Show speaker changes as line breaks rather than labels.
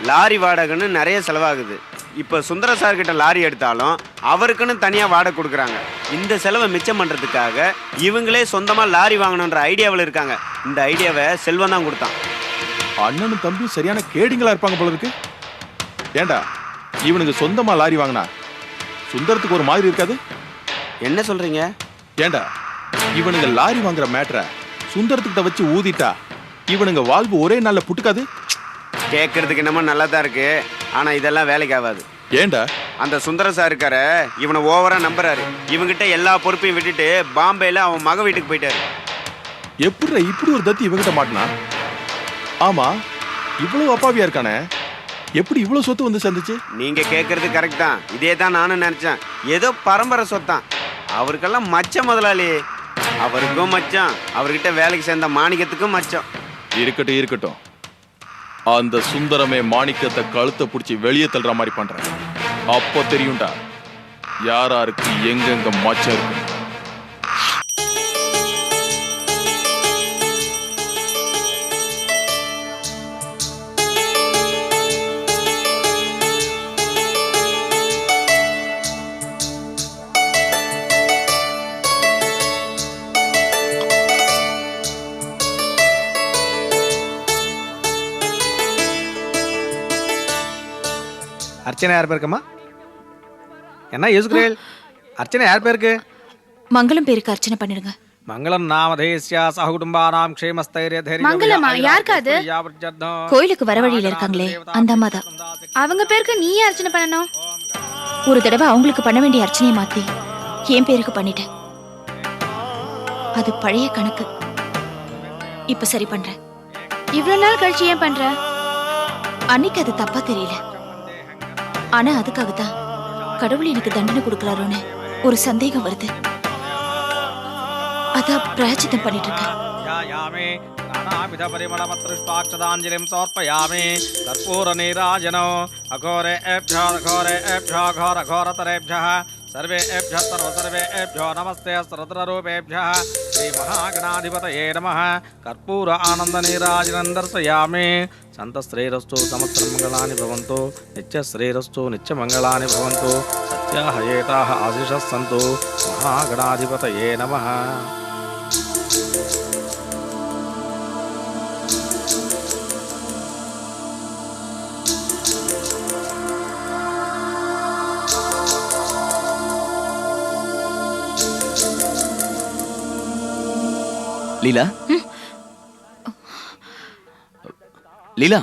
Lorry வாடகைன்னு நிறைய செலவாகுது. இப்போ சுந்தர சார் கிட்ட லாரி எடுத்தாலும் அவருக்குன்னு தனியாக வாடகை கொடுக்குறாங்க. இந்த செலவை மிச்சம் பண்ணுறதுக்காக இவங்களே சொந்தமாக லாரி வாங்கணுன்ற ஐடியாவில் இருக்காங்க. இந்த ஐடியாவை செல்வம் தான் கொடுத்தான்.
அண்ணனும் தம்பியும் சரியான கேடிங்களா இருப்பாங்க போல இருக்கு. ஏண்டா இவனுக்கு சொந்தமா லாரி வாங்கினா சுந்தரத்துக்கு ஒரு மாதிரி இருக்காது?
என்ன சொல்றீங்க?
ஏண்டா இவனுங்க லாரி வாங்குற மேட்டரை சுந்தரத்துக்கிட்ட வச்சு ஊதிட்டா இவனுங்க வாழ்வு ஒரே நாள்ல புட்டுக்காது?
கேட்கறதுக்கு என்னமோ நல்லா தான் இருக்கு, ஆனா இதெல்லாம் வேலைக்கு ஆகாது.
ஏண்டா?
அந்த சுந்தர சார் இருக்கார, இவனை ஓவரா நம்புறாரு. இவங்கிட்ட எல்லா பொறுப்பையும் விட்டுட்டு பாம்பேல அவன் மக வீட்டுக்கு போயிட்டாரு.
எப்படி இப்படி ஒரு தத்தி இவங்கிட்ட மாட்டினா? ஆமா, இவ்வளவு அப்பாவியா இருக்கானே, எப்படி இவ்வளவு சொத்து வந்து சேர்ந்துச்சு?
நீங்க கேட்கறது கரெக்ட் தான். இதே தான் நானும் நினைச்சேன். ஏதோ பரம்பரை சொத்தான். அவருக்கெல்லாம் மச்சம் முதலாளி. அவருக்கும் மச்சம், அவர்கிட்ட வேலைக்கு சேர்ந்த மாணிக்கத்துக்கும் மச்சம்.
இருக்கட்டும் இருக்கட்டும், அந்த சுந்தரமே மாணிக்கத்தை கழுத்தை பிடிச்சி வெளியே தள்ளுற மாதிரி பண்றேன். அப்போ தெரியும்டா யாராருக்கு எங்கெங்க மச்சம் இருக்கு.
அர்ச்சனை யார் பேருக்குமா? என்ன யோசிக்கிறேன்? அர்ச்சனை யார் பேருக்கு?
மங்களம் பேருக்கு அர்ச்சனை பண்ணிடுங்க.
மங்களம் நாமதேஸ்யா சஹகுடும்பானாம் க்ஷேமஸ்தைரிய தைரிய.
மங்களமா யாருக்கு அது?
கோயிலுக்கு வர வழியில இருக்காங்களே அந்த அம்மா தான்.
அவங்க பேருக்கு நீ அர்ச்சனை பண்ணணும்.
ஒரு தடவை அவங்களுக்கு பண்ண வேண்டிய அர்ச்சனையை மாத்தி என் பேருக்கு பண்ணிட்டேன். அது பழைய கணக்கு. இப்ப சரி பண்றேன்.
இவ்வளவு நாள் கழிச்சு ஏன் பண்ற?
அன்னைக்கு அது தப்பா தெரியல, ஆனா அதுக்காகத்தான் கடவுள் எனக்கு தண்டனை கொடுக்கறாரோன்னு ஒரு சந்தேகம் வருது. அதான் பிராயச்சித்தம் பண்ணிட்டு இருக்கேன்.
सर्वेभ्यः सर्वसर्वेभ्यो नमस्ते सर्वरूपेभ्यः श्री महागणाधिपतये नमः. कर्पूर आनन्दनीराजनं दर्शयामि. सन्तश्रेरस्तु समस्तमङ्गलानि भवन्तु. नित्यश्रेरस्तु नित्यमङ्गलानि भवन्तु. सत्याः एताः आशिषः सन्तु. महागणाधिपतये नमः.
லீலா, லீலா,